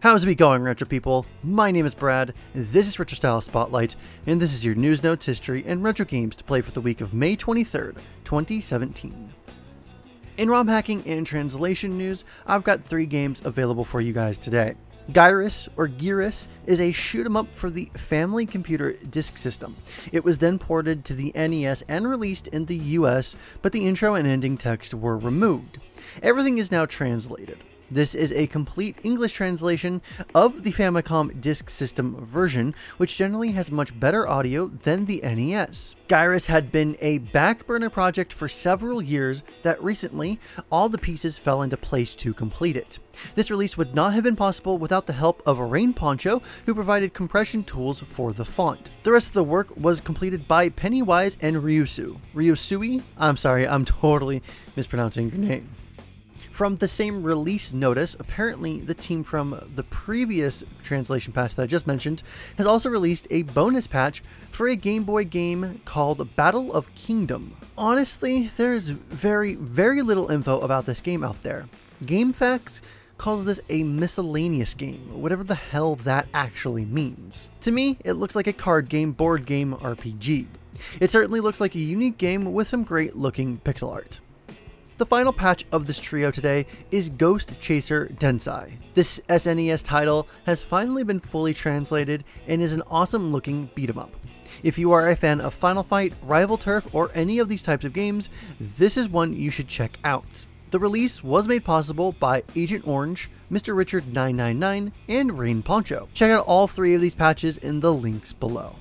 How's it going, retro people? My name is Brad, this is Retro Style Spotlight, and this is your news, notes, history, and retro games to play for the week of May 23rd, 2017. In Rom Hacking and Translation news, I've got 3 games available for you guys today. Gyruss, or Gyruss, is a shoot-'em-up for the Famicom Disk System. It was then ported to the NES and released in the US, but the intro and ending text were removed. Everything is now translated. This is a complete English translation of the Famicom Disk System version, which generally has much better audio than the NES. Gyruss had been a back burner project for several years that recently all the pieces fell into place to complete it. This release would not have been possible without the help of Rain Poncho, who provided compression tools for the font. The rest of the work was completed by Pennywise and Ryusui? I'm sorry, I'm totally mispronouncing your name. From the same release notice, apparently the team from the previous translation patch that I just mentioned has also released a bonus patch for a Game Boy game called Battle of Kingdom. Honestly, there is very little info about this game out there. GameFAQs calls this a miscellaneous game, whatever the hell that actually means. To me, it looks like a card game, board game, RPG. It certainly looks like a unique game with some great looking pixel art. The final patch of this trio today is Ghost Chaser Densei. This SNES title has finally been fully translated and is an awesome looking beat 'em up. If you are a fan of Final Fight, Rival Turf, or any of these types of games, this is one you should check out. The release was made possible by Agent Orange, Mr. Richard 999, and Rain Poncho. Check out all 3 of these patches in the links below.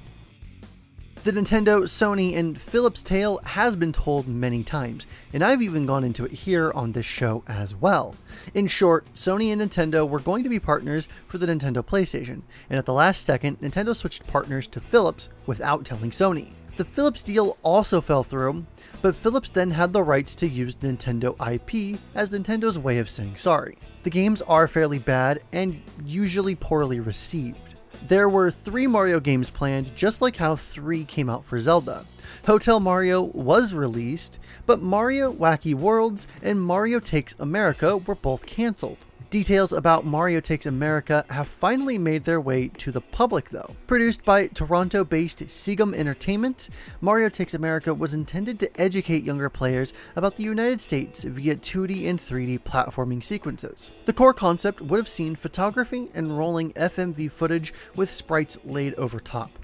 The Nintendo, Sony, and Philips tale has been told many times, and I've even gone into it here on this show as well. In short, Sony and Nintendo were going to be partners for the Nintendo PlayStation, and at the last second, Nintendo switched partners to Philips without telling Sony. The Philips deal also fell through, but Philips then had the rights to use Nintendo IP as Nintendo's way of saying sorry. The games are fairly bad and usually poorly received. There were 3 Mario games planned, just like how 3 came out for Zelda. Hotel Mario was released, but Mario Wacky Worlds and Mario Takes America were both cancelled. Details about Mario Takes America have finally made their way to the public though. Produced by Toronto-based Segum Entertainment, Mario Takes America was intended to educate younger players about the United States via 2D and 3D platforming sequences. The core concept would have seen photography and rolling FMV footage with sprites laid over top.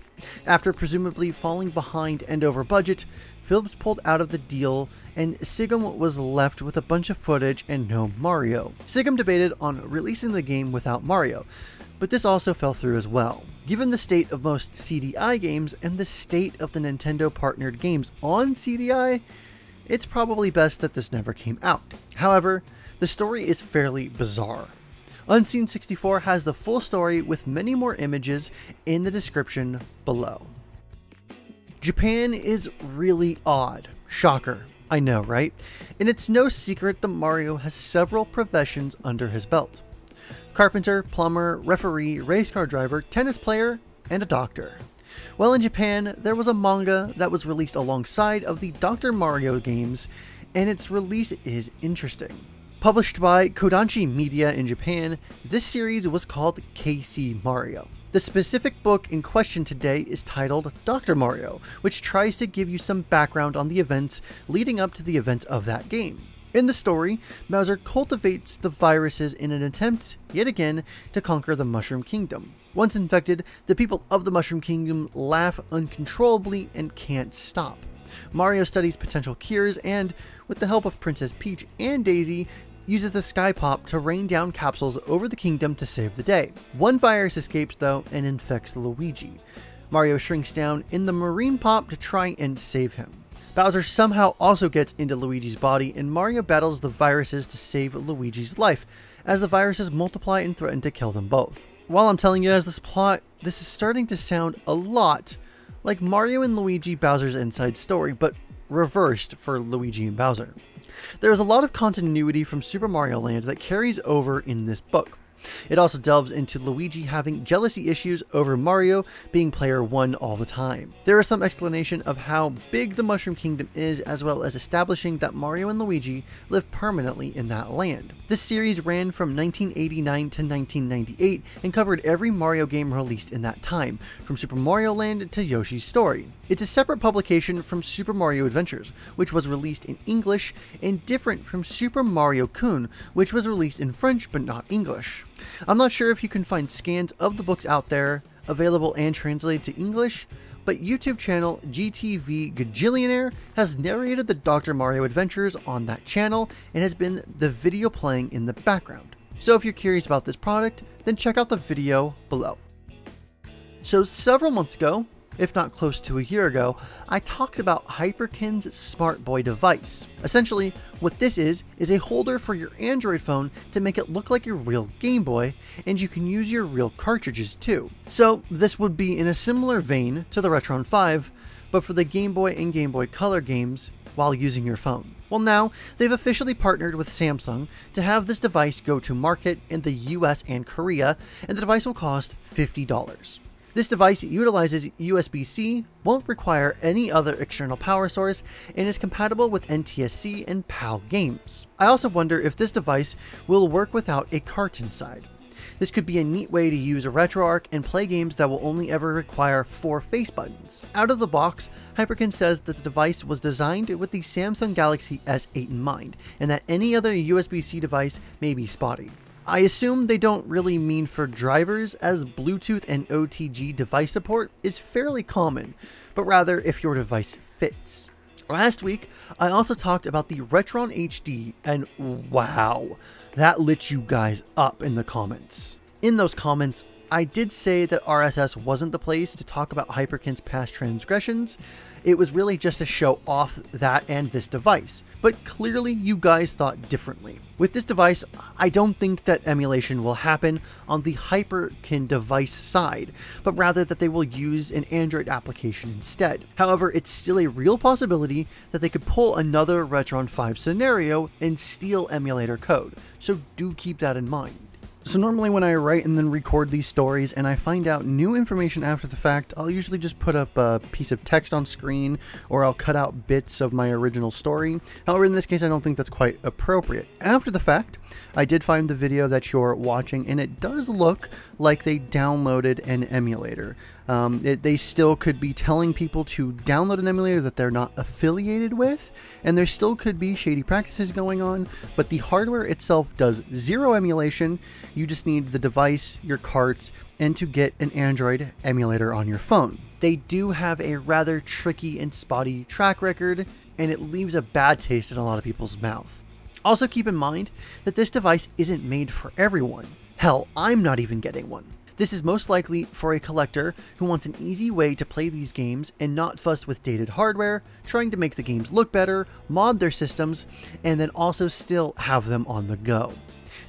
After presumably falling behind and over budget, Philips pulled out of the deal and Segum was left with a bunch of footage and no Mario. Segum debated on releasing the game without Mario, but this also fell through as well. Given the state of most CDI games and the state of the Nintendo partnered games on CDI, it's probably best that this never came out. However, the story is fairly bizarre. Unseen64 has the full story with many more images in the description below. Japan is really odd. Shocker. I know, right? And it's no secret that Mario has several professions under his belt. Carpenter, plumber, referee, race car driver, tennis player, and a doctor. Well, in Japan, there was a manga that was released alongside of the Dr. Mario games, and its release is interesting. Published by Kodansha Media in Japan, this series was called KC Mario. The specific book in question today is titled Dr. Mario, which tries to give you some background on the events leading up to the events of that game. In the story, Bowser cultivates the viruses in an attempt, yet again, to conquer the Mushroom Kingdom. Once infected, the people of the Mushroom Kingdom laugh uncontrollably and can't stop. Mario studies potential cures and, with the help of Princess Peach and Daisy, uses the Sky Pop to rain down capsules over the kingdom to save the day. One virus escapes though and infects Luigi. Mario shrinks down in the Marine Pop to try and save him. Bowser somehow also gets into Luigi's body and Mario battles the viruses to save Luigi's life, as the viruses multiply and threaten to kill them both. While I'm telling you guys this plot, this is starting to sound a lot like Mario and Luigi Bowser's Inside Story, but reversed for Luigi and Bowser. There is a lot of continuity from Super Mario Land that carries over in this book. It also delves into Luigi having jealousy issues over Mario being player 1 all the time. There is some explanation of how big the Mushroom Kingdom is, as well as establishing that Mario and Luigi live permanently in that land. This series ran from 1989 to 1998 and covered every Mario game released in that time, from Super Mario Land to Yoshi's Story. It's a separate publication from Super Mario Adventures, which was released in English, and different from Super Mario Kun, which was released in French but not English. I'm not sure if you can find scans of the books out there available and translated to English, but YouTube channel GTV Gajillionaire has narrated the Dr. Mario adventures on that channel and has been the video playing in the background. So if you're curious about this product, then check out the video below. So several months ago, if not close to a year ago, I talked about Hyperkin's SmartBoy device. Essentially, what this is a holder for your Android phone to make it look like your real Game Boy, and you can use your real cartridges too. So this would be in a similar vein to the Retron 5, but for the Game Boy and Game Boy Color games while using your phone. Well, now they've officially partnered with Samsung to have this device go to market in the US and Korea, and the device will cost $50. This device utilizes USB-C, won't require any other external power source, and is compatible with NTSC and PAL games. I also wonder if this device will work without a cart inside. This could be a neat way to use a RetroArch and play games that will only ever require 4 face buttons. Out of the box, Hyperkin says that the device was designed with the Samsung Galaxy S8 in mind, and that any other USB-C device may be spotty. I assume they don't really mean for drivers, as Bluetooth and OTG device support is fairly common, but rather if your device fits. Last week, I also talked about the Retron HD, and wow, that lit you guys up in the comments. In those comments, I did say that RSS wasn't the place to talk about Hyperkin's past transgressions. It was really just to show off that and this device, but clearly you guys thought differently. With this device, I don't think that emulation will happen on the Hyperkin device side, but rather that they will use an Android application instead. However, it's still a real possibility that they could pull another Retron 5 scenario and steal emulator code, so do keep that in mind. So normally when I write and then record these stories and I find out new information after the fact, I'll usually just put up a piece of text on screen, or I'll cut out bits of my original story. However, in this case, I don't think that's quite appropriate. After the fact, I did find the video that you're watching, and it does look like they downloaded an emulator. They still could be telling people to download an emulator that they're not affiliated with, and there still could be shady practices going on, but the hardware itself does 0 emulation. You just need the device, your carts, and to get an Android emulator on your phone. They do have a rather tricky and spotty track record, and it leaves a bad taste in a lot of people's mouth. Also keep in mind that this device isn't made for everyone. Hell, I'm not even getting one. This is most likely for a collector who wants an easy way to play these games and not fuss with dated hardware, trying to make the games look better, mod their systems, and then also still have them on the go.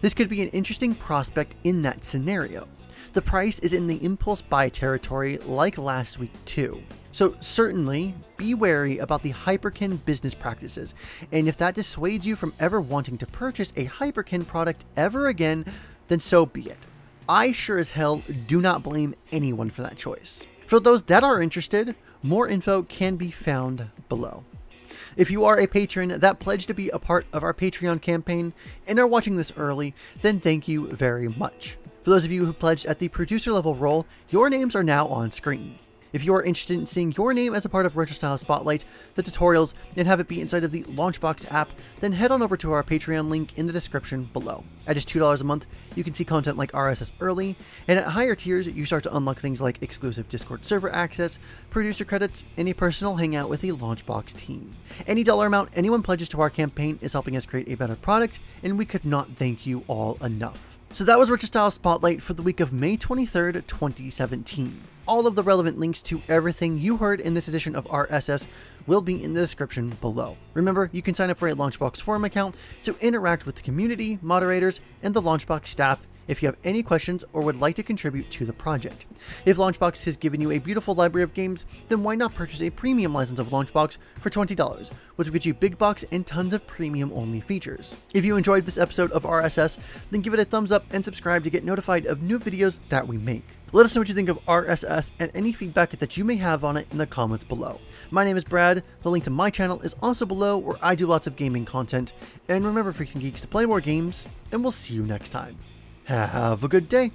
This could be an interesting prospect in that scenario. The price is in the impulse buy territory like last week too. So certainly be wary about the Hyperkin business practices, and if that dissuades you from ever wanting to purchase a Hyperkin product ever again, then so be it. I sure as hell do not blame anyone for that choice. For those that are interested, more info can be found below. If you are a patron that pledged to be a part of our Patreon campaign and are watching this early, then thank you very much. For those of you who pledged at the producer level role, your names are now on screen. If you are interested in seeing your name as a part of Retro Style Spotlight, the tutorials, and have it be inside of the Launchbox app, then head on over to our Patreon link in the description below. At just $2 a month, you can see content like RSS early, and at higher tiers, you start to unlock things like exclusive Discord server access, producer credits, and a personal hangout with the Launchbox team. Any dollar amount anyone pledges to our campaign is helping us create a better product, and we could not thank you all enough. So that was Retro Style Spotlight for the week of May 23rd, 2017. All of the relevant links to everything you heard in this edition of RSS will be in the description below. Remember, you can sign up for a Launchbox forum account to interact with the community, moderators, and the Launchbox staff if you have any questions or would like to contribute to the project. If Launchbox has given you a beautiful library of games, then why not purchase a premium license of Launchbox for $20, which will get you big box and tons of premium only features. If you enjoyed this episode of RSS, then give it a thumbs up and subscribe to get notified of new videos that we make. Let us know what you think of RSS and any feedback that you may have on it in the comments below. My name is Brad, the link to my channel is also below where I do lots of gaming content, and remember freaks and geeks to play more games, and we'll see you next time. Have a good day!